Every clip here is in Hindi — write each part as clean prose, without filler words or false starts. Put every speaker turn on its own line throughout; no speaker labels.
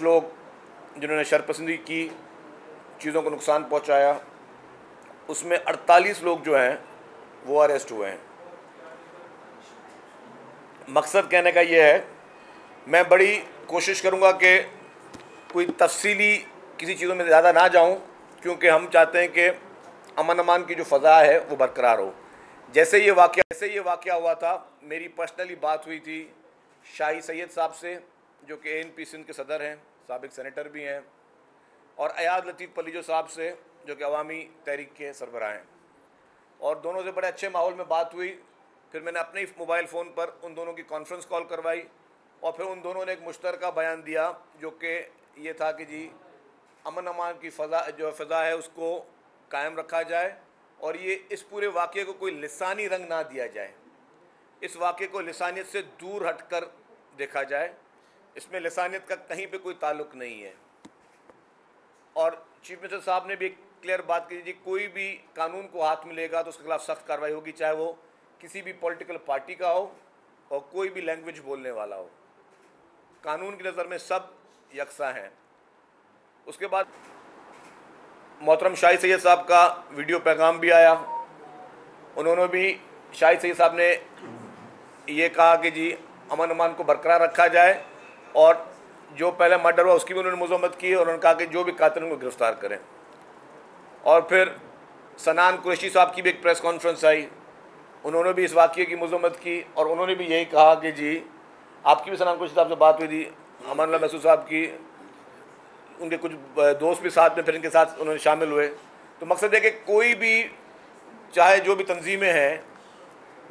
लोग जिन्होंने शरपसंदी की, चीज़ों को नुकसान पहुंचाया, उसमें 48 लोग जो हैं वो अरेस्ट हुए हैं। मकसद कहने का ये है, मैं बड़ी कोशिश करूंगा कि कोई तफसीली किसी चीज़ों में ज़्यादा ना जाऊं, क्योंकि हम चाहते हैं कि अमन अमान की जो फ़ज़ा है वो बरकरार हो। जैसे ये वाक़या हुआ था, मेरी पर्सनली बात हुई थी शाही सैयद साहब से, जो कि ANP सिंध के सदर हैं, साबिक सेनेटर भी हैं, और अयाद लतीफ़ पलीजो साहब से, जो कि अवामी तहरीक के सरबराह हैं। और दोनों से बड़े अच्छे माहौल में बात हुई। फिर मैंने अपने ही मोबाइल फ़ोन पर उन दोनों की कॉन्फ्रेंस कॉल करवाई और फिर उन दोनों ने एक मुश्तरका बयान दिया, जो कि ये था कि जी अमन अमान की फ़ज़ा है उसको कायम रखा जाए और ये इस पूरे वाक़े को कोई लिसानी रंग ना दिया जाए, इस वाक़े को लिसानियत से दूर हटकर देखा जाए, इसमें लिसानियत का कहीं पे कोई ताल्लुक़ नहीं है। और चीफ मिनिस्टर साहब ने भी एक क्लियर बात की, जी कोई भी कानून को हाथ में लेगा तो उसके खिलाफ सख्त कार्रवाई होगी, चाहे वो किसी भी पॉलिटिकल पार्टी का हो और कोई भी लैंग्वेज बोलने वाला हो। कानून की नज़र में सब यकसा हैं। उसके बाद मोहतरम शाही सैयद साहब का वीडियो पैगाम भी आया। उन्होंने भी, शाही सैयद साहब ने ये कहा कि जी अमन अमान को बरकरार रखा जाए और जो पहले मर्डर हुआ उसकी भी उन्होंने मज़म्मत की और उन्होंने कहा कि जो भी कातिल को गिरफ्तार करें। और फिर सनान कुरैशी साहब की भी एक प्रेस कॉन्फ्रेंस आई, उन्होंने भी इस वाक़े की मज़म्मत की और उन्होंने भी यही कहा कि जी आपकी भी सनान कुरैशी साहब से बात हुई थी, अमान महसूस साहब की, उनके कुछ दोस्त भी साथ में फिर इनके साथ उन्होंने शामिल हुए। तो मकसद है कि कोई भी, चाहे जो भी तंजीमें हैं,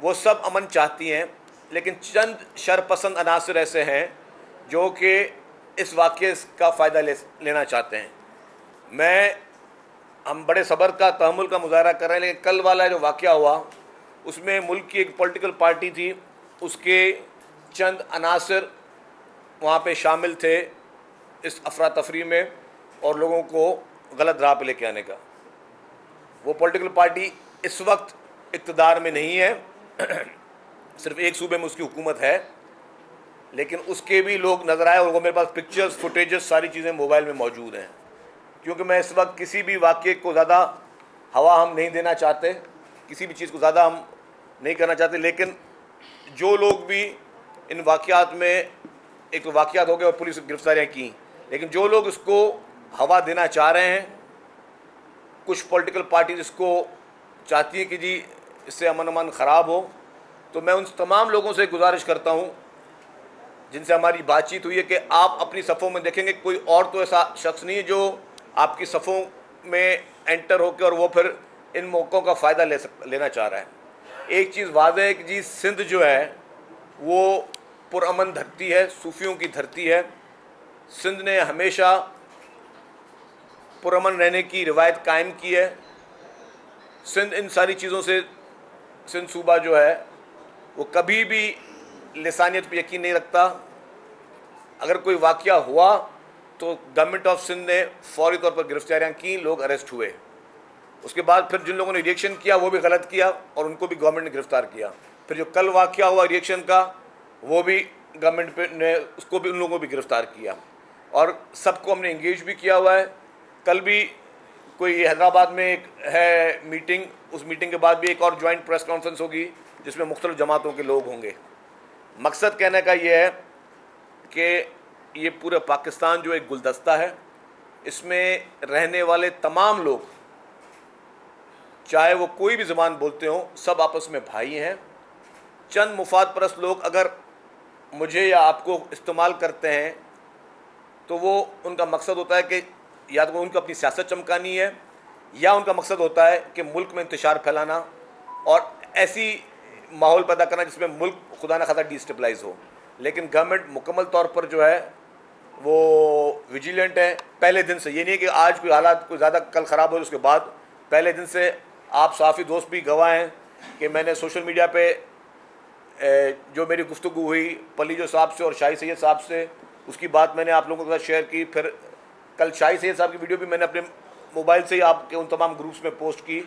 वो सब अमन चाहती हैं, लेकिन चंद शरपसंद अनासर ऐसे हैं जो कि इस वाक़े का फ़ायदा लेना चाहते हैं। हम बड़े सब्र का, तहम्मुल का मुज़ाहरा कर रहे हैं, लेकिन कल वाला जो वाक़या हुआ उसमें मुल्क की एक पॉलिटिकल पार्टी थी, उसके चंद अनासर वहाँ पे शामिल थे इस अफरा तफरी में और लोगों को गलत राह पे लेके आने का। वो पॉलिटिकल पार्टी इस वक्त इक़्तिदार में नहीं है, सिर्फ एक सूबे में उसकी हुकूमत है, लेकिन उसके भी लोग नज़र आए और वो मेरे पास पिक्चर्स, फुटेजेस, सारी चीज़ें मोबाइल में मौजूद हैं। क्योंकि मैं इस वक्त किसी भी वाक़े को ज़्यादा हवा हम नहीं देना चाहते, किसी भी चीज़ को ज़्यादा हम नहीं करना चाहते, लेकिन जो लोग भी इन वाक़यात में, एक तो वाक़यात हो गए और पुलिस गिरफ्तारियाँ की, लेकिन जो लोग इसको हवा देना चाह रहे हैं, कुछ पॉलिटिकल पार्टीज इसको चाहती हैं कि जी इससे अमन अमान ख़राब हो, तो मैं उन तमाम लोगों से गुजारिश करता हूँ जिनसे हमारी बातचीत हुई है कि आप अपनी सफ़ों में देखेंगे कोई और तो ऐसा शख्स नहीं है जो आपकी सफ़ों में एंटर होकर और वो फिर इन मौक़ों का फ़ायदा लेना चाह रहा है। एक चीज़ वाज़ेह है कि जी सिंध जो है वो पुरअमन धरती है, सूफियों की धरती है। सिंध ने हमेशा पुरअमन रहने की रिवायत कायम की है। सिंध इन सारी चीज़ों से, सिंध सूबा जो है वो कभी भी लिसानियत पर यकीन नहीं रखता। अगर कोई वाक़या हुआ तो गवर्नमेंट ऑफ सिंध ने फौरी तौर पर गिरफ्तारियाँ की, लोग अरेस्ट हुए। उसके बाद फिर जिन लोगों ने रिएक्शन किया वो भी गलत किया और उनको भी गवर्नमेंट ने गिरफ्तार किया। फिर जो कल वाक़या हुआ रिएक्शन का, वो भी गवर्नमेंट ने उसको भी, उन लोगों को भी गिरफ्तार किया और सबको हमने इंगेज भी किया हुआ है। कल भी कोई हैदराबाद में एक है मीटिंग, उस मीटिंग के बाद भी एक और जॉइंट प्रेस कॉन्फ्रेंस होगी जिसमें मुख्तलिफ जमातों के लोग होंगे। मकसद कहने का ये है कि ये पूरे पाकिस्तान जो एक गुलदस्ता है, इसमें रहने वाले तमाम लोग, चाहे वो कोई भी ज़बान बोलते हों, सब आपस में भाई हैं। चंद मुफाद परस्त लोग अगर मुझे या आपको इस्तेमाल करते हैं तो वो, उनका मकसद होता है कि या तो उनको अपनी सियासत चमकानी है या उनका मकसद होता है कि मुल्क में इंतशार फैलाना और ऐसी माहौल पैदा करना जिसमें मुल्क खुदा न खासा डिस्टेबलाइज हो। लेकिन गवर्नमेंट मुकम्मल तौर पर जो है वो विजिलेंट है पहले दिन से। ये नहीं कि आज कोई हालात कोई ज़्यादा कल ख़राब हो उसके बाद, पहले दिन से आप साफ़ी दोस्त भी गवाह हैं कि मैंने सोशल मीडिया पे जो मेरी गुफ्तगू हुई पलीजो साहब से और शाही सैयद साहब से, उसकी बात मैंने आप लोगों के साथ शेयर की। फिर कल शाही सैयद साहब की वीडियो भी मैंने अपने मोबाइल से ही आपके उन तमाम ग्रुप्स में पोस्ट की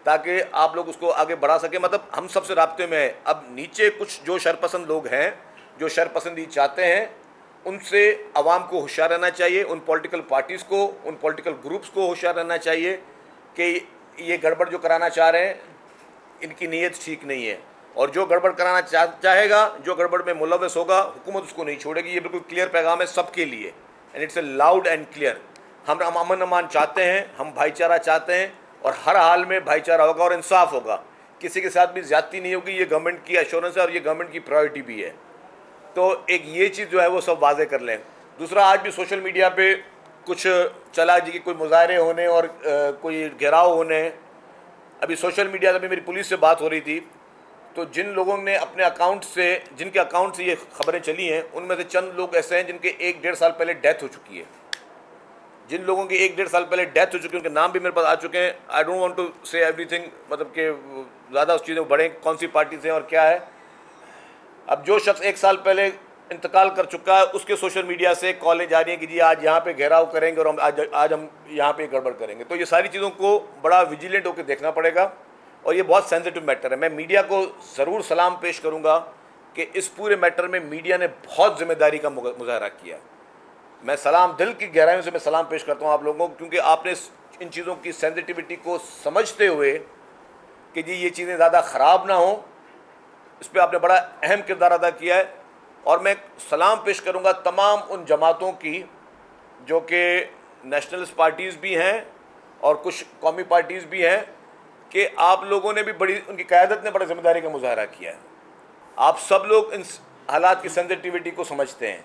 ताकि आप लोग उसको आगे बढ़ा सकें। मतलब हम सबसे राब्ते में हैं। अब नीचे कुछ जो शरपसंद लोग हैं, जो शरपसंदी चाहते हैं, उनसे आवाम को होशियार रहना चाहिए, उन पॉलिटिकल पार्टीज़ को, उन पॉलिटिकल ग्रुप्स को होशियार रहना चाहिए कि ये गड़बड़ जो कराना चाह रहे हैं इनकी नीयत ठीक नहीं है, और जो गड़बड़ कराना चाहेगा, जो गड़बड़ में मुलव्वस होगा, हुकूमत उसको नहीं छोड़ेगी। ये बिल्कुल क्लियर पैगाम है सबके लिए, and it's a loud and clear. हम अमन अमान चाहते हैं, हम भाईचारा चाहते हैं, और हर हाल में भाईचारा होगा और इंसाफ होगा, किसी के साथ भी ज्यादती नहीं होगी। ये गवर्नमेंट की एश्योरेंस है और ये गवर्नमेंट की प्रायोरिटी भी है। तो एक ये चीज़ जो है वो सब वाजे कर लें। दूसरा, आज भी सोशल मीडिया पे कुछ चला जी कि कोई मुजाहरे होने और कोई घेराव होने। अभी सोशल मीडिया से, अभी मेरी पुलिस से बात हो रही थी, तो जिन लोगों ने अपने अकाउंट से, जिनके अकाउंट से ये खबरें चली हैं, उनमें से चंद लोग ऐसे हैं जिनके 1-1.5 साल पहले डेथ हो चुकी है। जिन लोगों की 1-1.5 साल पहले डेथ हो चुकी है, उनके नाम भी मेरे पास आ चुके हैं। आई डोंट वांट टू से एवरीथिंग, मतलब कि ज़्यादा उस चीज़ में बढ़ें कौन सी पार्टी से और क्या है। अब जो शख्स 1 साल पहले इंतकाल कर चुका है, उसके सोशल मीडिया से कॉलें जा रही हैं कि जी आज यहाँ पे घेराव करेंगे और हम आज हम यहाँ पे गड़बड़ करेंगे। तो ये सारी चीज़ों को बड़ा विजिलेंट होकर देखना पड़ेगा, और ये बहुत सेंसिटिव मैटर है। मैं मीडिया को ज़रूर सलाम पेश करूँगा कि इस पूरे मैटर में मीडिया ने बहुत जिम्मेदारी का मुजाहरा किया। मैं सलाम, दिल की गहराइयों से मैं सलाम पेश करता हूँ आप लोगों को, क्योंकि आपने इन चीज़ों की सेंसिटिविटी को समझते हुए कि जी ये चीज़ें ज़्यादा ख़राब ना हों, इस पर आपने बड़ा अहम किरदार अदा किया है। और मैं सलाम पेश करूँगा तमाम उन जमातों की जो कि नेशनलिस्ट पार्टीज़ भी हैं और कुछ कौमी पार्टीज़ भी हैं, कि आप लोगों ने भी बड़ी, उनकी क़यादत ने बड़ी जिम्मेदारी का मुजाहरा किया है। आप सब लोग इन हालात की सेंसिटिविटी को समझते हैं,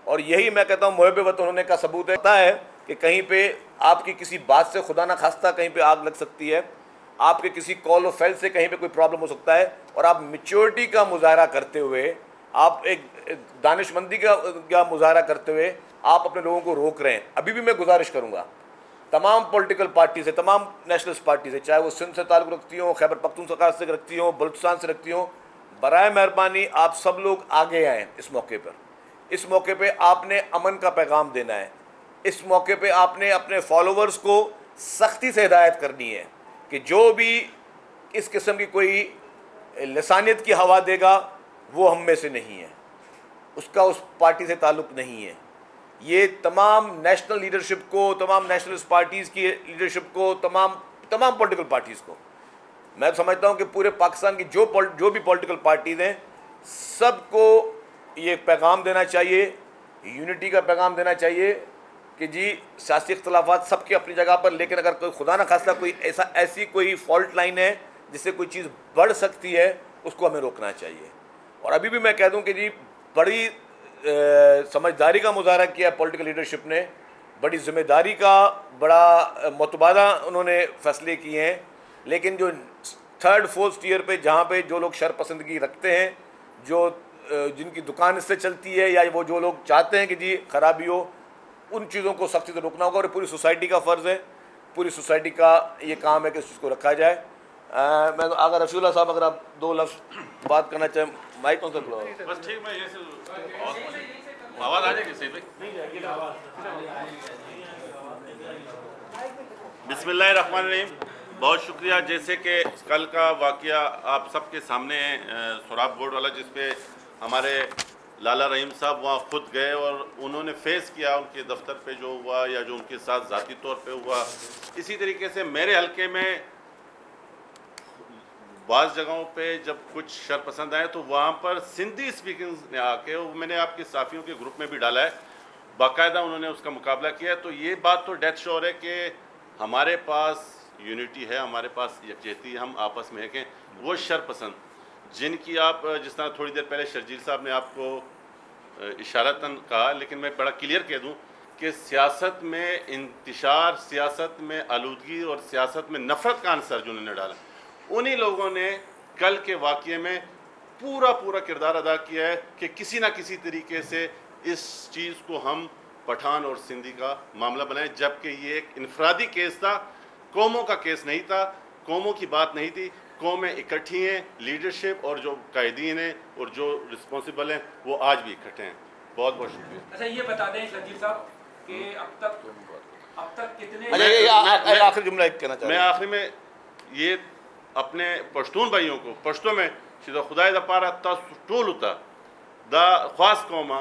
और यही मैं कहता हूँ मुहब्ब वतन होने का सबूत है कि कहीं पे आपकी किसी बात से खुदा ना खास्ता कहीं पे आग लग सकती है, आपके किसी कॉल और फैल से कहीं पे कोई प्रॉब्लम हो सकता है, और आप मैच्योरिटी का मुजाहरा करते हुए, आप एक दानिशमंदी का मुजाहरा करते हुए आप अपने लोगों को रोक रहे हैं। अभी भी मैं गुजारिश करूँगा तमाम पॉलिटिकल पार्टी से, तमाम नेशनलिस्ट पार्टी से, चाहे वो सिंध से ताल्लुक़ रखती हों, खैबर पख्तूनख्वा से रखती हों, बलूचिस्तान से रखती हों, बराए मेहरबानी आप सब लोग आगे आएँ। इस मौके पर, इस मौके पे आपने अमन का पैगाम देना है। इस मौके पे आपने अपने फॉलोवर्स को सख्ती से हिदायत करनी है कि जो भी इस किस्म की कोई लसानियत की हवा देगा वो हम में से नहीं है, उसका उस पार्टी से ताल्लुक़ नहीं है। ये तमाम नेशनल लीडरशिप को, तमाम नेशनलिस्ट पार्टीज़ की लीडरशिप को, तमाम पॉलिटिकल पार्टीज़ को, मैं समझता हूँ कि पूरे पाकिस्तान की जो भी पॉलिटिकल पार्टीज़ हैं, सबको ये पैगाम देना चाहिए, यूनिटी का पैगाम देना चाहिए कि जी सियासी इख्तलाफात सबके अपनी जगह पर, लेकिन अगर कोई खुदा न खास्ता कोई ऐसी कोई फॉल्ट लाइन है जिससे कोई चीज़ बढ़ सकती है, उसको हमें रोकना चाहिए। और अभी भी मैं कह दूं कि जी बड़ी समझदारी का मुजाहरा किया पॉलिटिकल लीडरशिप ने, बड़ी जिम्मेदारी का बड़ा मुतबादा उन्होंने फैसले किए हैं। लेकिन जो 3rd-4th टियर पे जहाँ पे जो लोग शरपसंदगी रखते हैं, जो जिनकी दुकान इससे चलती है, या वो जो लोग चाहते हैं कि जी खराबी हो, उन चीज़ों को सख्ती से रोकना होगा। और पूरी सोसाइटी का फ़र्ज़ है, पूरी सोसाइटी का ये काम है कि इस चीज़ को रखा जाए। मैं अगर रफीउल्लाह साहब, अगर आप 2 लफ्ज़ बात करना चाहें, माइक कौन सा खुला हो?
बस ठीक, मैं ये आवाज़ आ जाएगी सही पे। बिस्मिल्लाहिर्रहमानिर्रहीम। बहुत शुक्रिया। जैसे कि कल का वाक़या आप सबके सामने है, सुराब बोर्ड वाला, जिसपे हमारे लाला रहीम साहब वहाँ खुद गए और उन्होंने फेस किया उनके दफ्तर पे जो हुआ या जो उनके साथ ज़ाती तौर पे हुआ। इसी तरीके से मेरे हलके में बाज़ जगहों पे जब कुछ शरपसंद आए तो वहाँ पर सिंधी स्पीकिंग ने आके, मैंने आपके साथियों के ग्रुप में भी डाला है, बाकायदा उन्होंने उसका मुकाबला किया। तो ये बात तो डेथ श्योर है कि हमारे पास यूनिटी है, हमारे पास यकजहती, हम आपस में है कि वो शरपसंद जिनकी आप, जिस तरह थोड़ी देर पहले शर्जील साहब ने आपको इशारतन कहा, लेकिन मैं बड़ा क्लियर कह दूं कि सियासत में इंतिशार, सियासत में आलूदगी और सियासत में नफ़रत का अंसर जो उन्होंने डाला, उन्हीं लोगों ने कल के वाक़ये में पूरा किरदार अदा किया है कि किसी ना किसी तरीके से इस चीज़ को हम पठान और सिंधी का मामला बनाएं, जबकि ये एक इनफरादी केस था, कौमों का केस नहीं था, कौमों की बात नहीं थी। कौमें इकट्ठी हैं, लीडरशिप और जो कायदीन हैं और जो रिस्पॉन्सिबल हैं वो आज भी इकट्ठे हैं। बहुत बहुत शुक्रिया।
अच्छा, ये बता दें शर्जील साहब कि अब तक कितने,
आखिरी जुमला कहना चाहता हूं।
मैं आखिरी में ये अपने पश्तून भाइयों को पश्तो में खुदाई द पारा टोल होता द ख्वास कौमा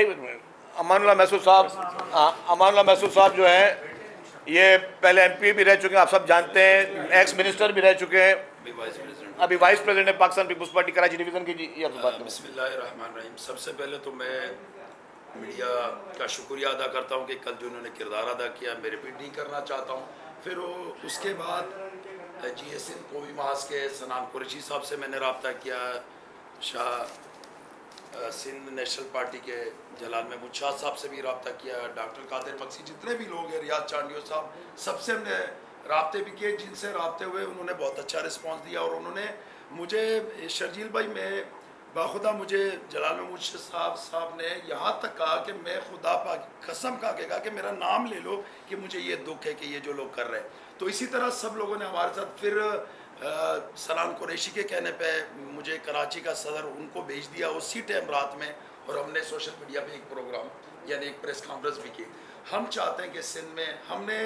एक मिनट, अमानुल्लाह महसूद साहब, अमानुल्लाह महसूद साहब जो हैं ये पहले एमपी भी रह चुके हैं, आप सब जानते हैं, एक्स मिनिस्टर भी रह चुके हैं, अभी वाइस प्रेसिडेंट है पाकिस्तान पीपुल्स पार्टी कराची डिवीजन की. ये आपसे बात करें.
बिस्मिल्लाहिर्रहमानिर्रहीम. सबसे पहले तो मैं मीडिया का शुक्रिया अदा करता हूँ कि कल जो उन्होंने किरदार अदा किया, मैं रिपीट नहीं करना चाहता हूँ. फिर उसके बाद GSN को भी मास के सनान कुरैशी साहब से मैंने रब्ता किया, शाह सिंध नेशनल पार्टी के जलाल महमूद शाह साहब से भी रब्ता किया, डॉक्टर कादिर मक्सी, जितने भी लोग हैं, रियाज चांडियो साहब, सबसे हमने रब्ते भी किए. जिनसे रब्ते हुए उन्होंने बहुत अच्छा रिस्पॉन्स दिया और उन्होंने मुझे, शर्जील भाई, मैं बाखुदा मुझे जलाल महमूद शाह साहब ने यहाँ तक कहा कि मैं खुदा पाक कसम खा के कहा कि मेरा नाम ले लो कि मुझे ये दुख है कि ये जो लोग कर रहे हैं. तो इसी तरह सब लोगों ने हमारे साथ, फिर सनान कुरैशी के कहने पे मुझे कराची का सदर उनको भेज दिया उसी टाइम रात में, और हमने सोशल मीडिया पे एक प्रोग्राम यानी एक प्रेस कॉन्फ्रेंस भी की. हम चाहते हैं कि सिंध में हमने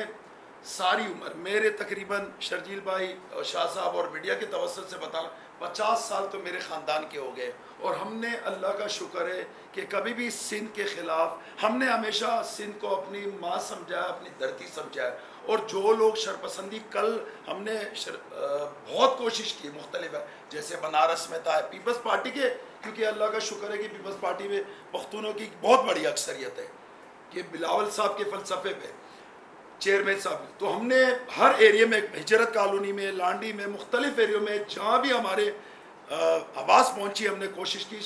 सारी उम्र, मेरे तकरीबन शर्जील भाई और शाह साहब और मीडिया के तवस्सुल से बताना 50 साल तो मेरे ख़ानदान के हो गए, और हमने अल्लाह का शुक्र है कि कभी भी सिंध के ख़िलाफ़, हमने हमेशा सिंध को अपनी माँ समझा, अपनी धरती समझा है. और जो लोग शरपसंदी, कल हमने बहुत कोशिश की मुख्तलिफ है, जैसे बनारस में था पीपल्स पार्टी के, क्योंकि अल्लाह का शुक्र है कि पीपल्स पार्टी में पख्तूनों की बहुत बड़ी अक्सरियत है कि बिलावल साहब के फ़लसफ़े पे चेयरमैन साहब. तो हमने हर एरिया में, हिजरत कॉलोनी में, लांडी में, मुख्तलिफ एरियो में जहाँ भी हमारे आवाज़ पहुँची, हमने कोशिश की.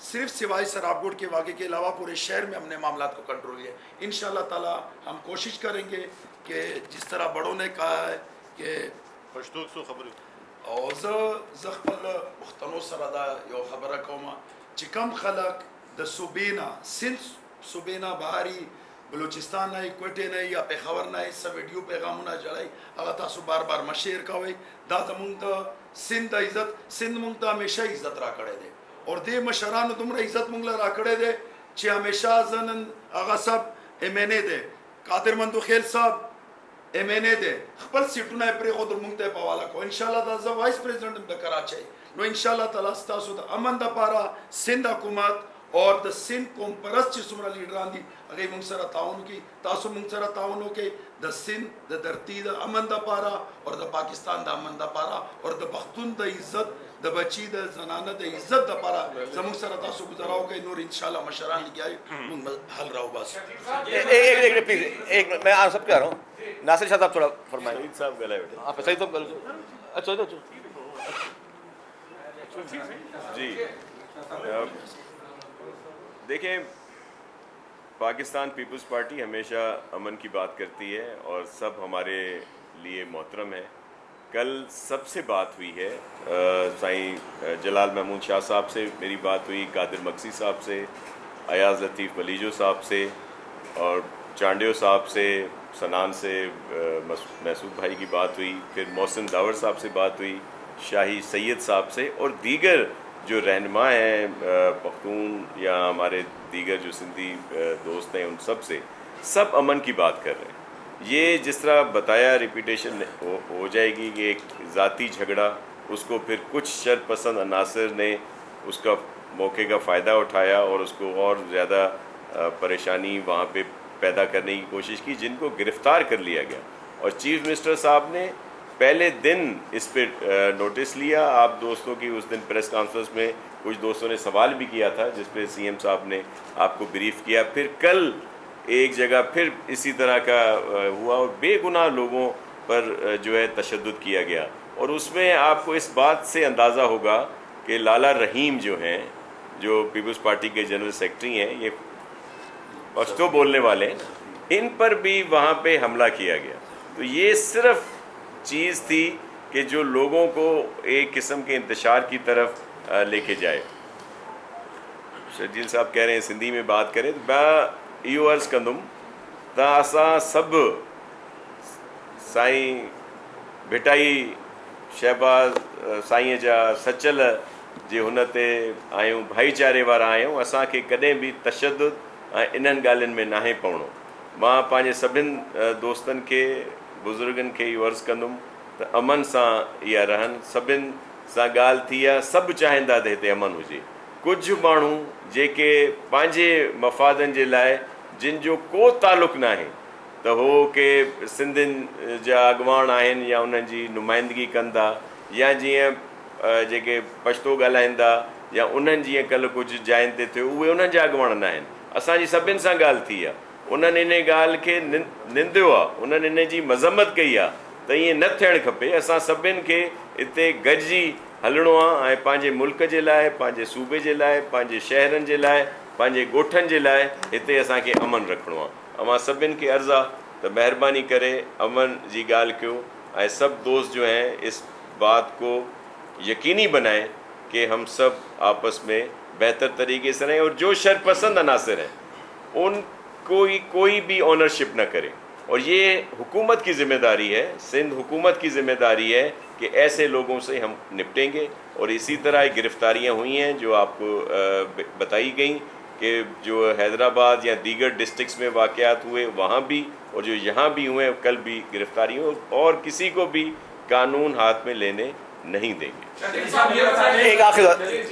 सिर्फ सिवाय शराबगुड़ के वाक़े के अलावा पूरे शहर में हमने मामला को कंट्रोल किया. इंशाअल्लाह ताला हम कोशिश करेंगे कि जिस तरह बड़ों ने कहा है कि मुख्तनो सरदा यो खबर कोमा चिकम खलक द सुबेना सिंध सुबेना बहारी बलूचिस्तान नहीं, कोटे नहीं या पेखावर नहीं, सब वीडियो पैगाम ना जलाई अगर तासु बार बार मशेर का हुई दा तमुंग सिंध इज्जत, सिंध मुंग हमेशा इज्जत राकड़े दे, और दे मशरान तुमरा इज्जत मुंगला राकड़े दे चे हमेशा जनन आगा सब एमएनए दे, कादिर मंदो खेल साहब एमएनए दे, खपल सीटुना प्रे खुद मुंगते पवाला को इंशाल्लाह ताज़ा वाइस प्रेसिडेंट द कराची नो इंशाल्लाह ताला तासु द अमन द पारा सिंध हुकूमत और द सिंध कौम परस्त सुमरा लीडरान दी अगे मुंगसरा ताउन की तासु मुंगसरा ताउन के द सिंध द धरती द अमन द पारा और the Pakistan the Aman the पारा और द पख्तून द इज्जत द बची द जनाना द इज्जत द पारा जमुंग सरा तासु गुजराओ के नूर इंशाल्लाह मशरान लिया हल रहो. बस
एक मैं आप सब कह रहा हूँ, नासिर शाह साहब थोड़ा फरमाएं.
सईद साहब गला बेटे.
आप सही तो अच्छा
जी देखें, पाकिस्तान पीपल्स पार्टी हमेशा अमन की बात करती है और सब हमारे लिए मोहतरम है. कल सबसे बात हुई है, साईं जलाल महमूद शाह साहब से मेरी बात हुई, कादिर मक्सी साहब से, अयाज़ लतीफ़ वलीजो साहब से और चांडियो साहब से, सनान से महसूद भाई की बात हुई, फिर मोहसिन दावर साहब से बात हुई, शाही सैयद साहब से और दीगर जो रहनुमा हैं पख्तून या हमारे दीगर जो सिंधी दोस्त हैं उन सब से, सब अमन की बात कर रहे हैं. ये जिस तरह बताया रिपीटेशन हो जाएगी कि एक ज़ाती झगड़ा, उसको फिर कुछ शरपसंद अनासर ने उसका मौके का फ़ायदा उठाया और उसको और ज़्यादा परेशानी वहाँ पे पैदा करने की कोशिश की, जिनको गिरफ़्तार कर लिया गया. और चीफ़ मिनिस्टर साहब ने पहले दिन इस पर नोटिस लिया. आप दोस्तों की उस दिन प्रेस कॉन्फ्रेंस में कुछ दोस्तों ने सवाल भी किया था जिस पे सीएम साहब ने आपको ब्रीफ किया. फिर कल एक जगह फिर इसी तरह का हुआ और बेगुनाह लोगों पर जो है तशद्दुद किया गया. और उसमें आपको इस बात से अंदाज़ा होगा कि लाला रहीम जो हैं, जो पीपल्स पार्टी के जनरल सेक्रेटरी हैं, ये पश्तो बोलने वाले हैं, इन पर भी वहाँ पे हमला किया गया. तो ये सिर्फ चीज़ थी कि जो लोगों को एक किस्म के इंतशार की तरफ लेके जाए. शर्जील साहब कह रहे हैं सिंधी में बात करें तो मैं इहो अर्ज़ कंदुमि त असां सभु साईं भिटाई शहबाज़ साईं जा सचल जे हुन ते आहियूं, भाईचारे वारा आहियूं। असांखे कॾहिं बि तशद्दुद ऐं इन्हनि ॻाल्हियुनि में नाहे पवणो। मां पंहिंजे सभिनि दोस्तनि खे, बुज़ुर्गनि खे इहो अर्ज़ु कंदुमि त अमन सां इहा रहनि। सभिनि सां ॻाल्हि थी आहे, सभु चाहींदा त हिते अमन हुजे। कुझु माण्हू जेके पंहिंजे मफ़ादनि जे लाइ, जिन जो को तालुक़ु न आहे त हो के सिंधियुनि जा अॻुवान आहिनि या उन्हनि जी नुमाइंदगी कनि था, या जीअं जेके पछतो ॻाल्हाईंदा या उन्हनि जीअं कल्ह कुझु जाइनि ते थियो, उहे उन्हनि जा अॻुवान न आहिनि। असांजी सभिनि सां ॻाल्हि थी आहे, उन्हनि इन ॻाल्हि खे निंदियो आहे, उन्हनि इन जी मज़म्मत कई आहे त ईअं न थियणु खपे। असां सभिनि खे हिते गॾिजी हलणो आहे ऐं पंहिंजे मुल्क जे लाइ, पंहिंजे सूबे जे लाइ, पंहिंजे शहरनि जे लाइ, पंहिंजे ॻोठनि जे लाइ हिते असांखे अमन रखिणो आहे। मां सभिनि खे अर्ज़ु आहे त महिरबानी करे अमन जी ॻाल्हि कयो ऐं सभु दोस्त जो हैं इस बात को यकीनी बनाएं कि हम सब आपस में बेहतर तरीके से रहें और जो शरपसंद अनासर हैं उनको कोई भी ऑनरशिप न करे। और ये हुकूमत की ज़िम्मेदारी है, सिंध हुकूमत की ज़िम्मेदारी है कि ऐसे लोगों से हम निपटेंगे। और इसी तरह गिरफ़्तारियाँ हुई हैं जो आपको बताई गई कि जो हैदराबाद या दीगर डिस्ट्रिक्ट्स में वाक़यात हुए वहाँ भी, और जो यहाँ भी हुए कल भी गिरफ़्तारी हुई, और किसी को भी कानून हाथ में लेने नहीं देंगे।
एक आखिर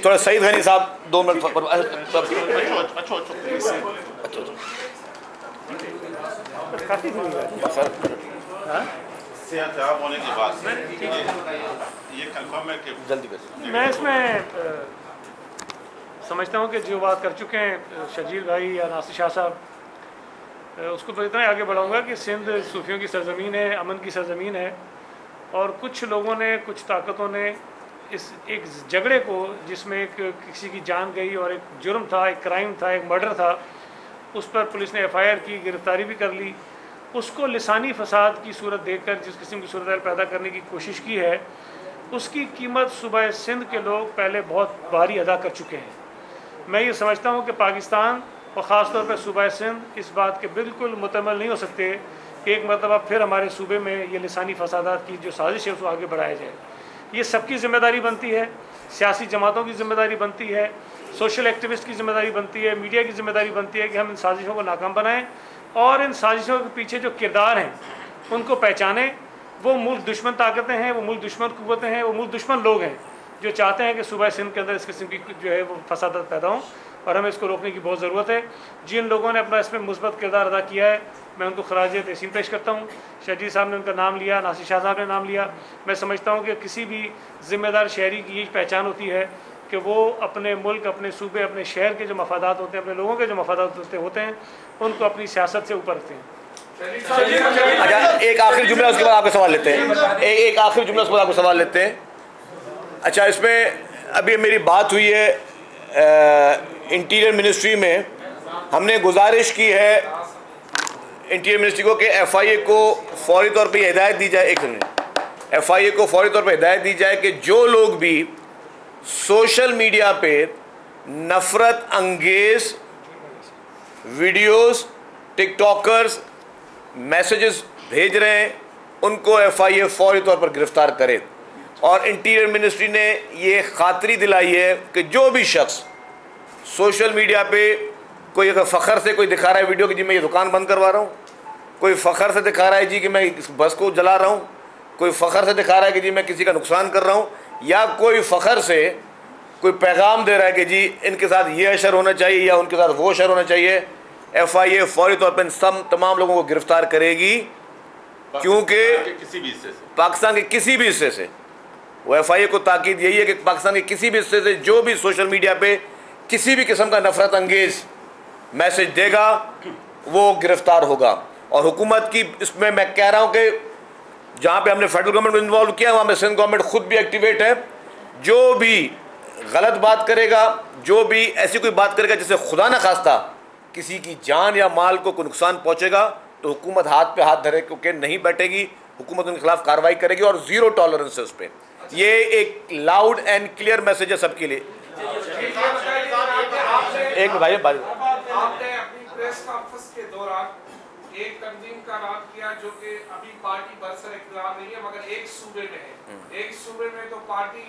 थोड़ा सईद गनी साहब 2 मिनट
जवाब होने के बाद ये कंफर्म है कि
जल्दी कर।
मैं इसमें समझता हूँ कि जो बात कर चुके हैं शजील भाई या नासिर शाह साहब, उसको तो इतना ही आगे बढ़ाऊँगा कि सिंध सूफियों की सरजमीन है, अमन की सरजमीन है। और कुछ लोगों ने, कुछ ताकतों ने इस एक झगड़े को, जिसमें एक किसी की जान गई और एक जुर्म था, एक क्राइम था, एक मर्डर था, उस पर पुलिस ने FIR की, गिरफ्तारी भी कर ली, उसको लिसानी फसाद की सूरत देखकर जिस किस्म की सूरत पैदा करने की कोशिश की है, उसकी कीमत सूबा सिंध के लोग पहले बहुत भारी अदा कर चुके हैं। मैं ये समझता हूँ कि पाकिस्तान और ख़ास तौर पर सूबा सिंध इस बात के बिल्कुल मुतमल नहीं हो सकते कि एक मरतबा फिर हमारे सूबे में ये लिसानी फसादात की जो साजिश है उसको आगे बढ़ाया जाए। ये सबकी ज़िम्मेदारी बनती है, सियासी जमातों की ज़िम्मेदारी बनती है, सोशल एक्टिविस्ट की ज़िम्मेदारी बनती है, मीडिया की ज़िम्मेदारी बनती है कि हम इन साजिशों को नाकाम बनाएं और इन साजिशों के पीछे जो किरदार हैं उनको पहचानें। वो मुल्क दुश्मन ताकतें हैं, वो मुल्क दुश्मन क़ुव्वतें हैं, वो मुल्क दुश्मन लोग हैं जो चाहते हैं कि सूबा सिंध के अंदर इस किस्म की जो है वो फसादात पैदा हों, और हमें इसको रोकने की बहुत ज़रूरत है। जिन लोगों ने अपना इसमें मुस्बत किरदार अदा किया है, मैं उनको खराज तहसीन पेश करता हूँ। शजील साहब ने उनका नाम लिया, नासिर शाह साहब ने नाम लिया। मैं समझता हूँ कि किसी भी ज़िम्मेदार शहरी की यही पहचान होती है कि वो अपने मुल्क, अपने सूबे, अपने शहर के जो मफादात होते हैं, अपने लोगों के जो मफादात होते हैं, उनको अपनी सियासत से ऊपर रखते हैं।
अच्छा, एक आखिरी जुमला, उसके बाद आपका सवाल लेते हैं। एक आखिरी जुमला, उसके बाद आपको सवाल लेते हैं। अच्छा, इसमें अभी मेरी बात हुई है इंटीरियर मिनिस्ट्री में, हमने गुजारिश की है इंटीरियर मिनिस्ट्री को कि FIA को फौरी तौर पे हिदायत दी जाए, FIA को फौरी तौर पे हिदायत दी जाए कि जो लोग भी सोशल मीडिया पे नफ़रत अंगेज़ वीडियोस, टिकटॉकर्स मैसेजेस भेज रहे हैं उनको FIA फौरी तौर पर गिरफ़्तार करे। और इंटीरियर मिनिस्ट्री ने ये खातरी दिलाई है कि जो भी शख्स सोशल मीडिया पे कोई अगर फ़ख्र से कोई दिखा रहा है वीडियो कि जी मैं ये दुकान बंद करवा रहा हूँ, कोई फ़ख्र से दिखा रहा है जी कि मैं इस बस को जला रहा हूँ, कोई फ़ख्र से दिखा रहा है कि जी मैं किसी का नुकसान कर रहा हूँ, या कोई फ़ख्र से कोई पैगाम दे रहा है कि जी इनके साथ ये अशर होना चाहिए या उनके साथ वो अशर होना चाहिए, FIA फौरी तौर पर इन तमाम लोगों को गिरफ़्तार करेगी। क्योंकि
किसी भी हिस्से से,
पाकिस्तान के किसी भी हिस्से से, वो FIA को ताकीद यही है कि पाकिस्तान के किसी भी हिस्से से जो भी सोशल मीडिया पे किसी भी किस्म का नफ़रत अंगेज़ मैसेज देगा वो गिरफ़्तार होगा। और हुकूमत की इसमें मैं कह रहा हूँ कि जहाँ पे हमने फेडरल गवर्नमेंट को इन्वॉल्व किया वहाँ पे सिंध गवर्नमेंट खुद भी एक्टिवेट है। जो भी गलत बात करेगा, जो भी ऐसी कोई बात करेगा जिससे खुदा न खास्ता किसी की जान या माल को कोई नुकसान पहुँचेगा, तो हुकूमत हाथ पे हाथ धरे के नहीं बैठेगी, हुकूमत उनके खिलाफ कार्रवाई करेगी और ज़ीरो टॉलरेंस है उस पर। ये एक लाउड एंड क्लियर मैसेज है सबके लिए। एक भाई
आपने अपनी प्रेस कॉन्फ्रेंस के दौरान एक तंजीम का नाम किया जो कि अभी पार्टी बरसर इख्तियार नहीं है मगर एक सूबे में है। एक सूबे में तो पार्टी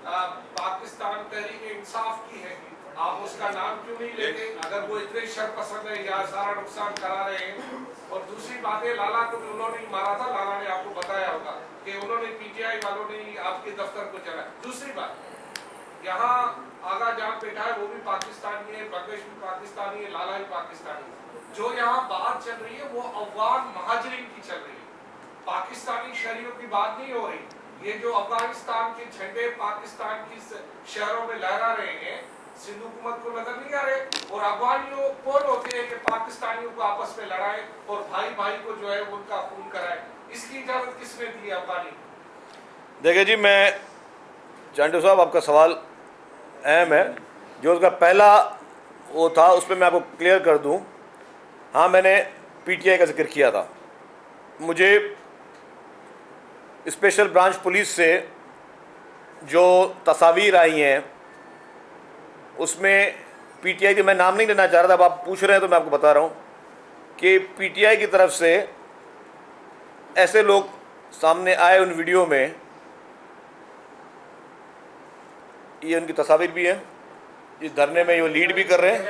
पाकिस्तान तहरीक इंसाफ की है, आप उसका नाम क्यों नहीं लेते अगर वो इतने शरपसंद है या सारा नुकसान करा रहे हैं। और दूसरी बात है, लाला को उन्होंने ही मारा था, लाला ने आपको बताया होगा कि उन्होंने पीटीआई वालों ने आपके दफ्तर को चला। दूसरी बात, यहाँ आगा जान बैठा है वो भी पाकिस्तानी है, बगश भी पाकिस्तानी है, लाला भी पाकिस्तानी है। जो यहाँ बात चल रही है वो अफगान महाजरीन की चल रही है, पाकिस्तानी शहरियों की बात नहीं हो रही। ये जो अफगानिस्तान के झंडे पाकिस्तान की शहरों में लहरा रहे हैं, सिंधु हुकूमत को नजर नहीं आ रहे। और अफगानियों कौन होते हैं कि पाकिस्तानियों को आपस में लड़ाए और भाई भाई को जो है उनका खून कराए? इसकी इजाजत किसने दी है अफगानी?
देखिए जी, मैं चांटू साहब आपका सवाल अहम है। जो उसका पहला वो था उस पर मैं आपको क्लियर कर दूं। हाँ, मैंने पीटीआई का जिक्र किया था। मुझे स्पेशल ब्रांच पुलिस से जो तस्वीर आई हैं उसमें पीटीआई की, मैं नाम नहीं लेना चाह रहा था, अब आप पूछ रहे हैं तो मैं आपको बता रहा हूँ कि पीटीआई की तरफ से ऐसे लोग सामने आए उन वीडियो में, ये उनकी तस्वीर भी है, इस धरने में ये लीड भी कर रहे हैं।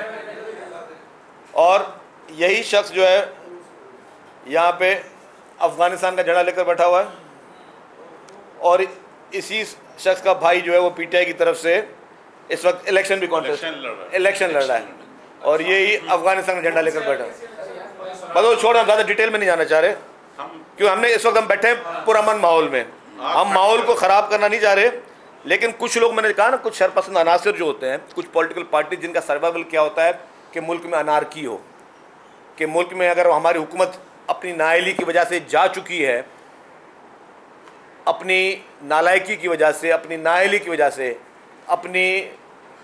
और यही शख्स जो है यहाँ पे अफगानिस्तान का झंडा लेकर बैठा हुआ है और इसी शख्स का भाई जो है वो पीटीआई की तरफ से इस वक्त इलेक्शन भी कॉन्टेस्ट इलेक्शन लड़ रहा है और यही अफगानिस्तान का झंडा लेकर बैठा है। बस वो छोड़, हम ज़्यादा डिटेल में नहीं जाना चाह रहे क्यों हमने इस वक्त हम बैठे हैं पुरअमन माहौल में, हम माहौल को ख़राब करना नहीं चाह रहे। लेकिन कुछ लोग, मैंने कहा ना, कुछ शरपसंद अनासर जो होते हैं, कुछ पॉलिटिकल पार्टी जिनका सर्वाइवल क्या होता है कि मुल्क में अनारकी हो, कि मुल्क में अगर हमारी हुकूमत अपनी नाअहली की वजह से जा चुकी है, अपनी नालायकी की वजह से, अपनी नाअहली की वजह से, अपनी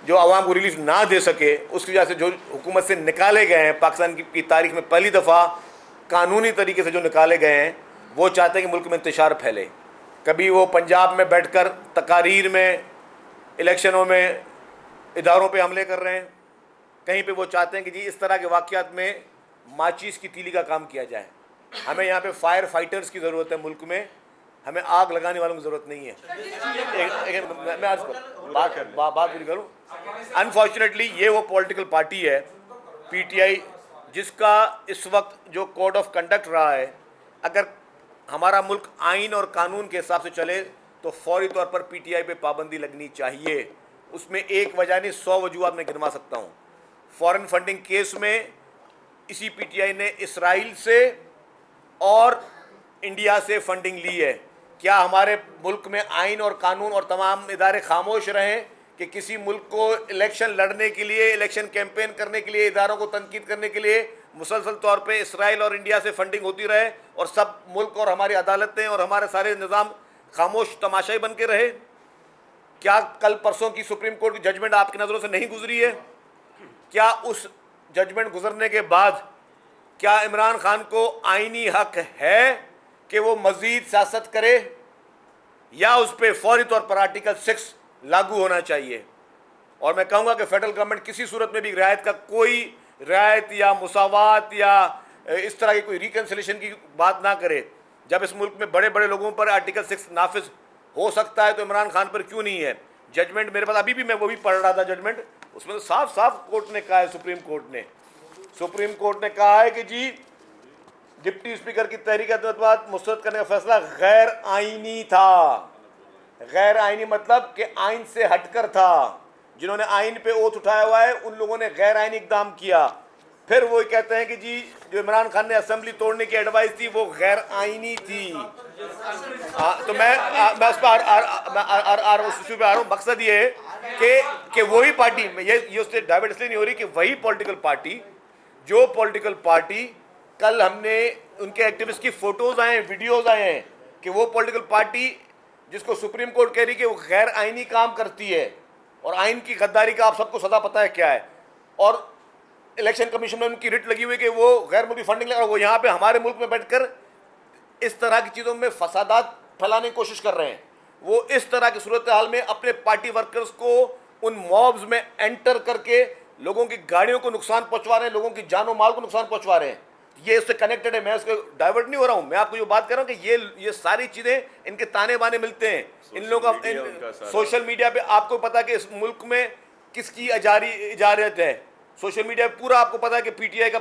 जो आवाम को रिलीफ ना दे सके उसकी वजह से जो हुकूमत से निकाले गए हैं, पाकिस्तान की तारीख में पहली दफ़ा कानूनी तरीके से जो निकाले गए हैं, वो चाहते हैं कि मुल्क में इंतशार फैले। कभी वो पंजाब में बैठकर तकारीर में, इलेक्शनों में इदारों पे हमले कर रहे हैं, कहीं पे वो चाहते हैं कि जी इस तरह के वाक़यात में माचिस की तीली का काम किया जाए। हमें यहाँ पे फायर फाइटर्स की ज़रूरत है मुल्क में, हमें आग लगाने वालों की ज़रूरत नहीं है। मैं आज बात पूरी करूँ। अनफॉर्चुनेटली ये वो पॉलिटिकल पार्टी है पीटीआई जिसका इस वक्त जो कोड ऑफ कंडक्ट रहा है, अगर हमारा मुल्क आइन और कानून के हिसाब से चले तो फौरी तौर पर पीटीआई पे पाबंदी लगनी चाहिए। उसमें एक वजह नहीं 100 वजूहात मैं गिनवा सकता हूँ। फॉरेन फंडिंग केस में इसी पीटीआई ने इसराइल से और इंडिया से फंडिंग ली है। क्या हमारे मुल्क में आइन और कानून और तमाम इदारे खामोश रहें कि किसी मुल्क को इलेक्शन लड़ने के लिए, इलेक्शन कैंपेन करने के लिए, इदारों को तनकीद करने के लिए मुसलसल तौर पे इसराइल और इंडिया से फंडिंग होती रहे और सब मुल्क और हमारी अदालतें और हमारे सारे निज़ाम खामोश तमाशाई बन के रहे? क्या कल परसों की सुप्रीम कोर्ट की जजमेंट आपकी नज़रों से नहीं गुजरी है? क्या उस जजमेंट गुजरने के बाद क्या इमरान खान को आईनी हक है कि वो मज़ीद सियासत करे या उस पर फौरी तौर पर आर्टिकल 6 लागू होना चाहिए? और मैं कहूँगा कि फेडरल गवर्नमेंट किसी सूरत में भी रियायत का कोई रियायत या मुसावात या इस तरह की कोई रिकन्सिलेशन की बात ना करे। जब इस मुल्क में बड़े बड़े लोगों पर आर्टिकल 6 नाफिज हो सकता है तो इमरान खान पर क्यों नहीं है? जजमेंट मेरे पास अभी भी, मैं वो भी पढ़ रहा था जजमेंट, उसमें तो साफ साफ कोर्ट ने कहा है, सुप्रीम कोर्ट ने कहा है कि जी डिप्टी स्पीकर की तहरीक अदमत मुस्तरद करने का फैसला गैर आईनी था। गैर आईनी मतलब कि आइन से हटकर था। जिन्होंने आइन पे ओथ उठाया हुआ है उन लोगों ने गैर आईनी इकदाम किया। फिर वो कहते हैं कि जी जो इमरान खान ने असेंबली तोड़ने की एडवाइस दी वो गैर आईनी थी। तो मैं उस पर उस इशू पे आ रहा हूँ। मकसद ये है कि वही पार्टी, ये उससे डाइवर्ट इसलिए नहीं हो रही कि वही पॉलिटिकल पार्टी कल हमने उनके एक्टिविस्ट की फोटोज आए हैं, वीडियोज आए हैं कि वो पॉलिटिकल पार्टी जिसको सुप्रीम कोर्ट कह रही कि वो गैर आईनी काम करती है और आइन की गद्दारी का आप सबको सदा पता है क्या है, और इलेक्शन कमीशन में उनकी रिट लगी हुई कि वो गैर मुल्की फंडिंग लगा, वो यहाँ पे हमारे मुल्क में बैठकर इस तरह की चीज़ों में फसादात फैलाने की कोशिश कर रहे हैं। वो इस तरह की सूरत हाल में अपने पार्टी वर्कर्स को उन मॉब्स में एंटर करके लोगों की गाड़ियों को नुकसान पहुँचवा रहे हैं, लोगों की जानो माल को नुकसान पहुँचवा रहे हैं। ये उससे कनेक्टेड है, मैं उसको डाइवर्ट नहीं हो रहा हूँ, मैं आपको जो बात कर रहा हूँ कि ये सारी चीज़ें इनके ताने बाने मिलते हैं इन लोगों का। सोशल मीडिया पे आपको पता है कि इस मुल्क में किसकी इजारियत है। सोशल मीडिया पे पूरा आपको पता है कि पीटीआई का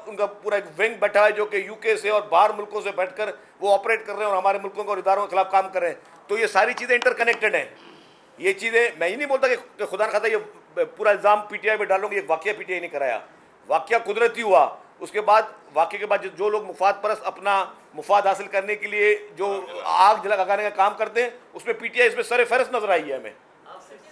उनका पूरा एक विंग बैठा है जो कि यूके से और बाहर मुल्कों से बैठकर वो ऑपरेट कर रहे हैं और हमारे मुल्कों और इदारों के खिलाफ काम कर रहे हैं। तो ये सारी चीज़ें इंटरकनेक्टेड हैं। ये चीज़ें मैं ये नहीं बोलता कि खुदा न खासा ये पूरा इल्ज़ाम पीटीआई पे डालूंगी, ये वाकया पीटीआई नहीं कराया, वाकया कुदरती हुआ। उसके बाद वाकये के बाद जो लोग मुफाद परस्त अपना मुफाद हासिल करने के लिए जो आग लगाने का काम करते हैं, उसमें पीटीआई इसमें सर फहरिस्त नजर आई है हमें।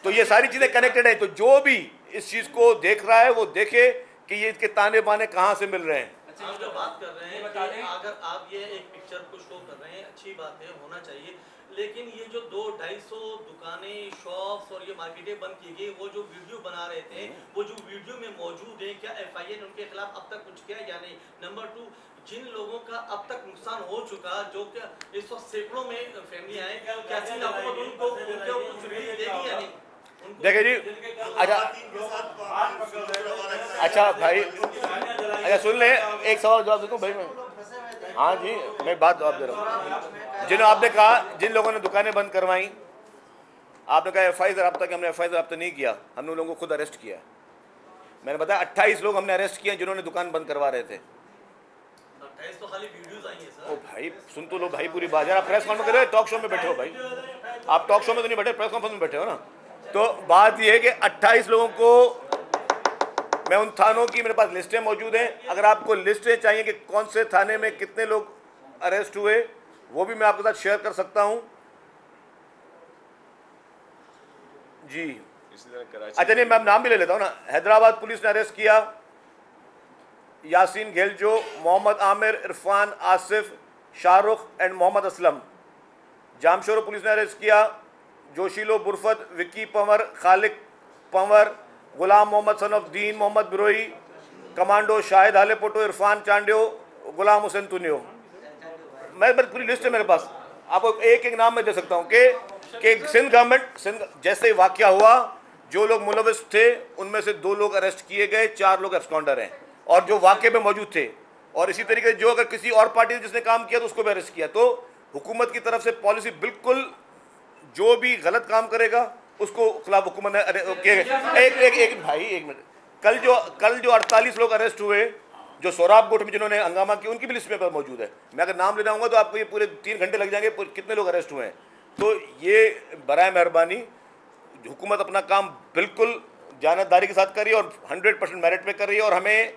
तो ये सारी चीज़ें कनेक्टेड हैं। तो जो भी इस चीज़ को देख रहा है वो देखे कि ये इसके ताने बाने कहाँ से मिल रहे हैं।
अच्छा, आप जो बात कर रहे हैं कि अगर आप ये एक पिक्चर को शो कर रहे हैं, अच्छी बात है, होना चाहिए, लेकिन ये जो 200-250 दुकानें, शॉप्स और ये मार्केटें बंद की गई, वो जो वीडियो बना रहे थे, वो जो वीडियो में मौजूद है, क्या एफआईआर ने उनके खिलाफ अब तक कुछ किया या नहीं? नंबर 2, जिन लोगों का अब तक नुकसान हो चुका, जो क्या इस वक्त सैकड़ों में फैमिलियां हैं, क्या सिंध हुकूमत उनको कुछ रिलीफ देगी या नहीं?
देखिए जी, अच्छा भाई, अच्छा सुन ले, एक सवाल जवाब देता हूँ भाई मैं। हाँ जी, मैं बात जवाब दे रहा हूँ। जिन्होंने आपने कहा जिन लोगों ने दुकानें बंद करवाई, आपने कहा एफआईआर रब्ता कि हमने एफआईआर रब्ता नहीं किया, हमने उन लोगों को खुद अरेस्ट किया। मैंने बताया 28 लोग हमने अरेस्ट किए जिन्होंने दुकान बंद करवा रहे थे।
28 तो खाली वीडियोस आई हैं सर।
ओ भाई सुन तो लो भाई पूरी बात। आप प्रेस कॉन्फ्रेंस कर रहे हो, टॉक शो में बैठे हो भाई, आप टॉक शो में तो नहीं बैठे, प्रेस कॉन्फ्रेंस में बैठे हो ना। तो बात यह है कि 28 लोगों को, मैं उन थानों की मेरे पास लिस्टें मौजूद हैं, अगर आपको लिस्टें चाहिए कि कौन से थाने में कितने लोग अरेस्ट हुए, वो भी मैं आपके साथ शेयर कर सकता हूं जी। अच्छा नहीं, मैं नाम भी ले लेता हूं ना। हैदराबाद पुलिस ने अरेस्ट किया यासीन घेलजो, मोहम्मद आमिर, इरफान, आसिफ, शाहरुख एंड मोहम्मद असलम। जामशोर पुलिस ने अरेस्ट किया जोशीलो बुरफत, विक्की पंवर, खालिक पंवर, गुलाम मोहम्मद सनफदीन, मोहम्मद बिरोई, कमांडो शाहिद हालेपोटो, इरफान चांडियो, गुलाम हुसैन तुनियो। मैं पूरी लिस्ट है मेरे पास, आपको एक एक नाम मैं दे सकता हूँ कि सिंध गवर्नमेंट, सिंध जैसे ही वाकया हुआ जो लोग मुलविस थे उनमें से 2 लोग अरेस्ट किए गए, 4 लोग एब्सकॉन्डर हैं और जो वाकये में मौजूद थे। और इसी तरीके से जो अगर किसी और पार्टी जिसने काम किया तो उसको भी अरेस्ट किया। तो हुकूमत की तरफ से पॉलिसी बिल्कुल, जो भी गलत काम करेगा उसको खिलाफ हुकूमत ने एक भाई एक मिनट, कल जो 48 लोग अरेस्ट हुए जो सोराब गोट में जिन्होंने हंगामा किया, उनकी भी लिस्ट में मौजूद है। मैं अगर नाम ले जाऊंगा तो आपको ये पूरे 3 घंटे लग जाएंगे कितने लोग अरेस्ट हुए हैं। तो ये बराए मेहरबानी हुकूमत अपना काम बिल्कुल जानतदारी के साथ कर रही है और 100% मेरिट पे कर रही है। और हमें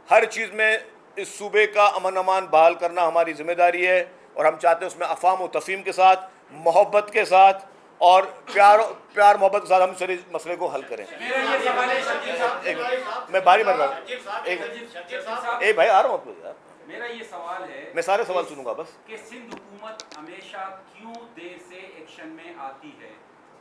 हर चीज़ में इस सूबे का अमन अमान बहाल करना हमारी जिम्मेदारी है और हम चाहते हैं उसमें अफ़ाम व तफ़हीम के साथ, मोहब्बत के साथ और प्यार मोहब्बत के साथ हम सारे मसले को हल करें। मैं बारी बार एक भाई आ रहा हूँ आपको यार,
मेरा ये सवाल है,
मैं सारे सवाल सुनूंगा बस,
कि सिंध हुकूमत हमेशा क्यों देर से एक्शन में आती है?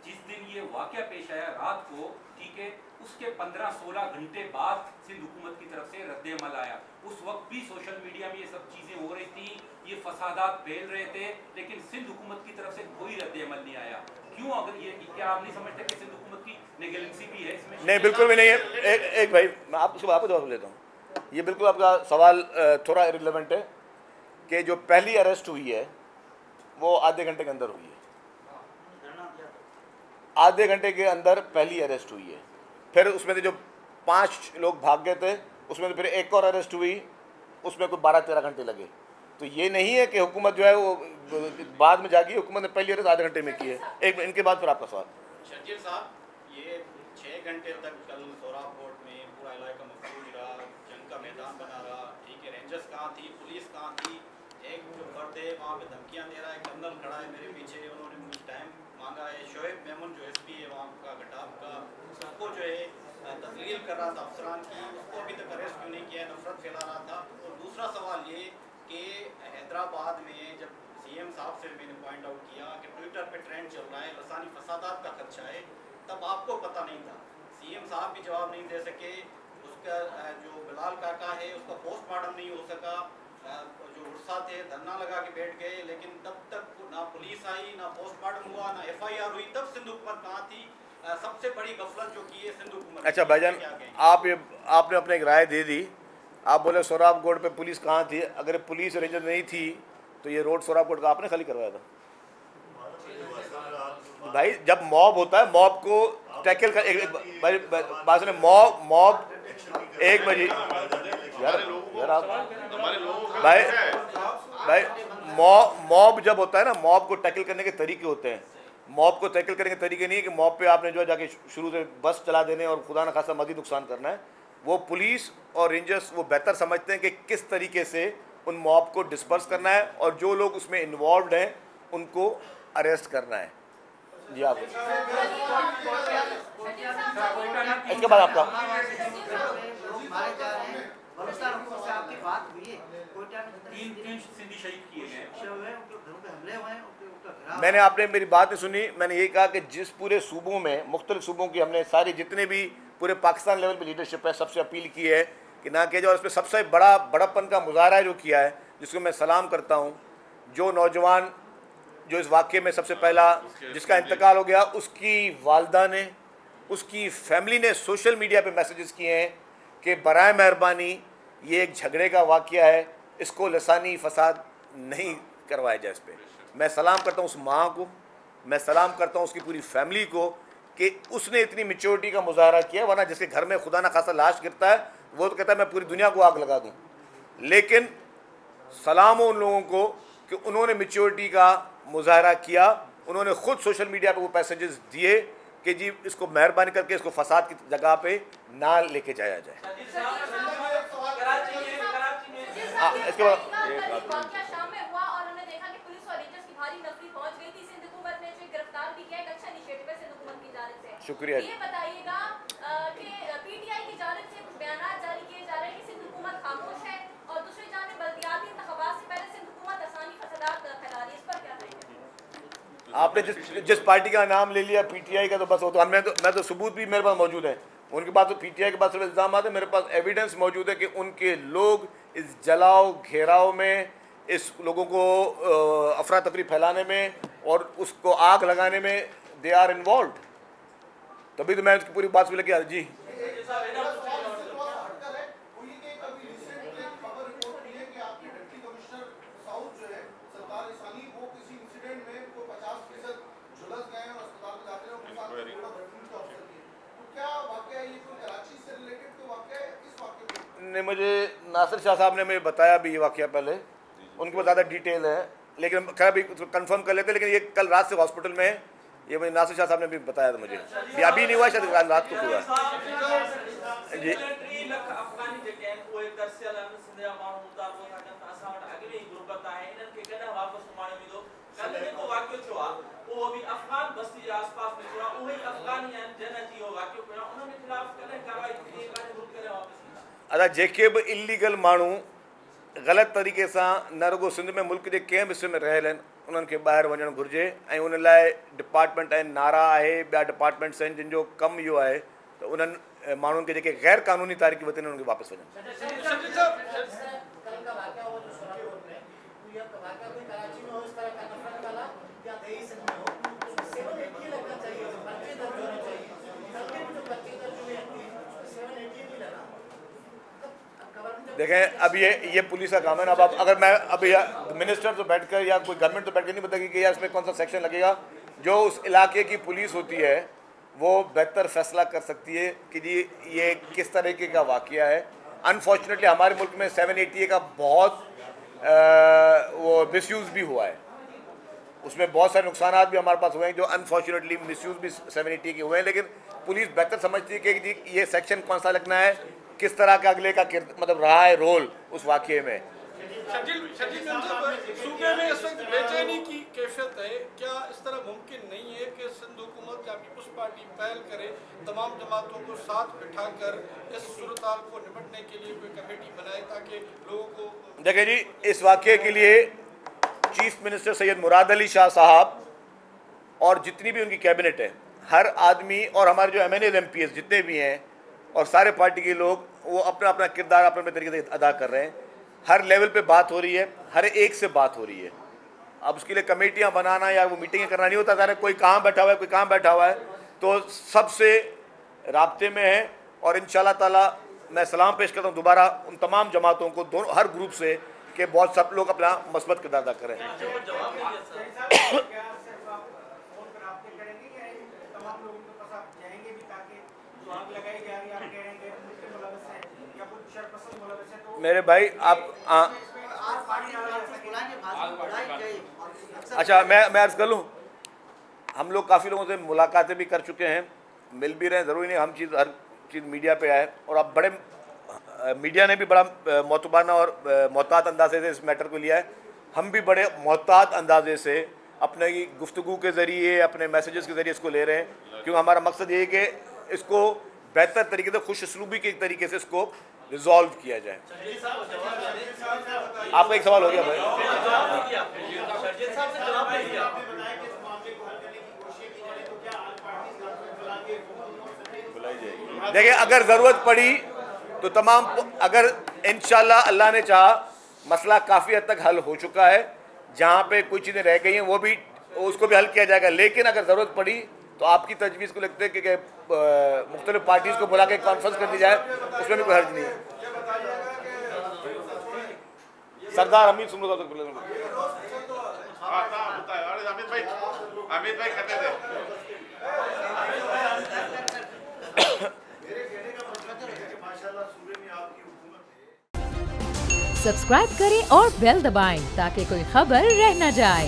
जिस दिन ये वाकया पेश आया रात को, ठीक है, उसके 15-16 घंटे बाद सिंध हुकूमत की तरफ से रद्द-ए-अमल आया। उस वक्त भी सोशल मीडिया में ये सब चीजें हो रही थी, ये फसादात फैल रहे थे, लेकिन सिंध हुकूमत की तरफ से कोई रद्द-ए-अमल नहीं आया। क्यों? अगर ये क्या आप नहीं समझते कि सिंध हुकूमत की नेगलिजेंसी भी है इसमें?
नहीं, बिल्कुल भी नहीं है। एक भाई मैं आपको जवाब देता हूँ। ये बिल्कुल आपका सवाल थोड़ा इररिलेवेंट है कि जो पहली अरेस्ट हुई है वो आधे घंटे के अंदर हुई है, आधे घंटे के अंदर पहली अरेस्ट हुई है। फिर उसमें से जो 5 लोग भाग गए थे उसमें तो फिर एक और अरेस्ट हुई, उसमें कोई 12-13 घंटे लगे। तो ये नहीं है कि हुकूमत जो है वो बाद में जागी, हुकूमत ने पहली अरेस्ट आधे घंटे में की है। एक इनके बाद फिर आपका सवाल।
शकील साहब, ये 6 घंटे तक कल सोराब कोर्ट में पूरा इलाका मफलूज रहा, जंग का मैदान बना रहा, ठीक है, रेंजर्स कहाँ थी, पुलिस कहाँ थी, एक जो फर्द है वहाँ पे धमकियाँ दे रहा है, कर्नल खड़ा है मेरे पीछे, उन्होंने मुझे टाइम मांगा है, शोएब मेमन जो SP है वहाँ का घटाव का, उसको जो है तस्लील कर रहा था अफसरान की, उसको अभी तक अरेस्ट क्यों नहीं किया, नफरत फैला रहा था। और दूसरा सवाल ये कि हैदराबाद में जब CM साहब से मैंने पॉइंट आउट किया कि ट्विटर पे ट्रेंड चल रहा है, लसानी फसादात का खर्चा है, तब आपको पता नहीं था, CM साहब भी जवाब नहीं दे सके, उसका जो बिलाल काका है उसका पोस्टमार्टम नहीं हो सका, जो गुस्सा थे धरना लगा के बैठ गए, लेकिन तब तक ना पुलिस आई, ना पोस्टमार्टम हुआ, ना FIR हुई, तब सिंध हुकूमत कहाँ थी? सबसे बड़ी गफलत जो की है सिंध हुकूमत।
अच्छा भाईजान, आपने अपने एक राय दे दी। आप बोले सोराब गोड पे पुलिस कहाँ थी? अगर पुलिस रेंजर नहीं थी तो ये रोड सोराब गोड का आपने खाली करवाया था भाई। जब मॉब होता है, मॉब को टैकल कर, बात सुने, मॉब एक बजे यार आप भाई मॉब जब होता है ना, मॉब को टैकल करने के तरीके होते हैं। मॉब को टैकल करने के तरीके नहीं है कि मॉब पे आपने जो है जाके शुरू से बस चला देने और खुदा न खासा मज़ीद नुकसान करना है। वो पुलिस और रेंजर्स वो बेहतर समझते हैं कि किस तरीके से उन मॉब को डिस्पर्स करना है और जो लोग उसमें इन्वॉल्व हैं उनको अरेस्ट करना है। जी आप इसके बाद आपका मैंने आपने मेरी बात नहीं सुनी। मैंने ये कहा कि जिस पूरे सूबों में, मुख्तलिफ सूबों की हमने सारी जितने भी पूरे पाकिस्तान लेवल पे लीडरशिप है, सबसे अपील की है कि ना किया जाए। और इसमें सबसे बड़ापन का मुजाहरा जो किया है, जिसको मैं सलाम करता हूँ, जो नौजवान जो इस वाक़े में सबसे पहला जिसका इंतकाल हो गया, उसकी वालदा ने, उसकी फैमिली ने सोशल मीडिया पे मैसेजेस किए हैं कि बराए मेहरबानी ये एक झगड़े का वाक़या है, इसको लसानी फसाद नहीं करवाया जाए। इस पर मैं सलाम करता हूँ उस माँ को, मैं सलाम करता हूँ उसकी पूरी फैमिली को कि उसने इतनी मैच्योरिटी का मुजाहरा किया। वरना जिसके घर में खुदा ना खासा लाश गिरता है वो तो कहता है मैं पूरी दुनिया को आग लगा दूँ। लेकिन सलाम हो उन लोगों को कि उन्होंने मैच्योरिटी का मुजाहरा किया। उन्होंने ख़ुद सोशल मीडिया पे वो मैसेजेस दिए कि जी इसको मेहरबानी करके इसको फसाद की जगह पे ना लेके जाया जाए। इसके बाद शुक्रिया।
ये बताइएगा कि पीटीआई की जानिब से कुछ बयान जारी किए जा रहे हैं कि सिंध हुकूमत खामोश है और दूसरी जानिब बल्दियाती इंतखाबात से पहले सिंध हुकूमत आसानी फसादात फैला रही है, इस पर क्या कहेंगे?
आपने जिस पार्टी का नाम ले लिया पीटीआई का, तो बस वो तो मैं तो सबूत भी मेरे पास मौजूद है। उनके पास तो पीटीआई के पास सिर्फ इल्ज़ाम आते हैं, मेरे पास एविडेंस मौजूद है कि उनके लोग इस जलाओ घेराव में, इस लोगों को अफरा तफरी फैलाने में और उसको आग लगाने में दे आर इन्वॉल्व। तभी तो मैं उसकी पूरी बात सुन लगी। जी ने मुझे नासिर शाह साहब ने मुझे बताया भी ये वाक़या पहले, उनके पास ज़्यादा डिटेल है, लेकिन खैर भी कंफर्म कर लेते। लेकिन ये कल रात से हॉस्पिटल में, ये मुझे नासिर शाह साहब ने भी बताया था मुझे, ये अभी नहीं हुआ, शायद रात को हुआ जी। अदा जेके भी इलीगल माण्हू ग़लति तरीक़े सां न रुगो सिंध में, मुल्क जे कंहिं बि हिस्से में रहियल आहिनि, उन्हनि खे ॿाहिरि वञणु घुरिजे। ऐं उन लाइ डिपार्टमेंट आहिनि, नारा आहे, ॿिया डिपार्टमेंट्स आहिनि जिन जो कमु इहो आहे त उन्हनि माण्हुनि खे जेके गैर क़ानूनी तारीख़ वरितियूं आहिनि उन्हनि खे वापसि वञनि। देखें अब ये पुलिस का काम है ना। अब अगर मैं अभी मिनिस्टर तो बैठकर या कोई गवर्नमेंट तो बैठकर नहीं बताएगी कि यार इसमें कौन सा सेक्शन लगेगा। जो उस इलाके की पुलिस होती है वो बेहतर फैसला कर सकती है कि जी ये किस तरीके का वाक़या है। अनफॉर्चुनेटली हमारे मुल्क में 780 का बहुत वो मिसयूज़ भी हुआ है, उसमें बहुत सारे नुकसान भी हमारे पास हुए हैं जो अनफॉर्चुनेटली मिसयूज़ भी 780 के हुए हैं। लेकिन पुलिस बेहतर समझती है कि जी ये सेक्शन कौन सा लगना है, किस तरह का अगले का मतलब रहा है रोल उस वाक़े में।
सूबे में इस वक्त बेचैनी की कैफियत है, क्या इस तरह मुमकिन नहीं है कि सिंध हुकूमत या पीपल्स पार्टी पहल करे, तमाम जमातों को साथ बिठाकर इस सूरत-हाल को निपटने के लिए कोई कमेटी बनाए ताकि लोगों को।
देखिए जी, इस वाक़े के लिए चीफ मिनिस्टर सैयद मुराद अली शाह साहब और जितनी भी उनकी कैबिनेट है, हर आदमी और हमारे जो MNAs MPs जितने भी हैं और सारे पार्टी के लोग, वो अपना अपना किरदार अपने अपने तरीके से अदा कर रहे हैं। हर लेवल पे बात हो रही है, हर एक से बात हो रही है। अब उसके लिए कमेटियां बनाना या वो मीटिंगें करना नहीं होता। सारे कोई कहाँ बैठा हुआ है, कोई कहाँ बैठा हुआ है, तो सबसे राब्ते में है। और इंशाल्लाह ताला मैं सलाम पेश करता हूँ दोबारा उन तमाम जमातों को, दोनों हर ग्रुप से, कि बहुत सब लोग अपना मस्बत किरदार अदा करें। मेरे भाई आप अच्छा, मैं अर्ज़ कर लूँ, हम लोग काफ़ी लोगों से मुलाकातें भी कर चुके हैं, मिल भी रहे हैं, ज़रूरी नहीं हर चीज़ मीडिया पे आए, और आप बड़े मीडिया ने भी बड़ा मोतबाना और मोहतात अंदाजे से इस मैटर को लिया है। हम भी बड़े मोहतात अंदाजे से अपने गुफ्तगू के ज़रिए, अपने मैसेजेस के ज़रिए इसको ले रहे हैं, क्योंकि हमारा मकसद ये है कि इसको बेहतर तरीके से, खुश उसलूबी के तरीके से इसको रिजॉल्व किया जाए। आपका एक सवाल हो गया भाई। देखिए, अगर ज़रूरत पड़ी तो तमाम, अगर इंशाल्लाह अल्लाह ने चाहा, मसला काफ़ी हद तक हल हो चुका है, जहाँ पे कोई चीज़ें रह गई हैं वो भी, उसको भी हल किया जाएगा। लेकिन अगर ज़रूरत पड़ी तो आपकी तजवीज़ को लगता है कि मुख्तलिफ पार्टीज़ को बुला के कॉन्फ्रेंस कर दी जाए, उसमें भी कोई हर्ज नहीं है। सरदार अमीर सुन लो।
अमित भाई करते थे।
सब्सक्राइब करें और बेल दबाएं ताकि कोई खबर रह न जाए।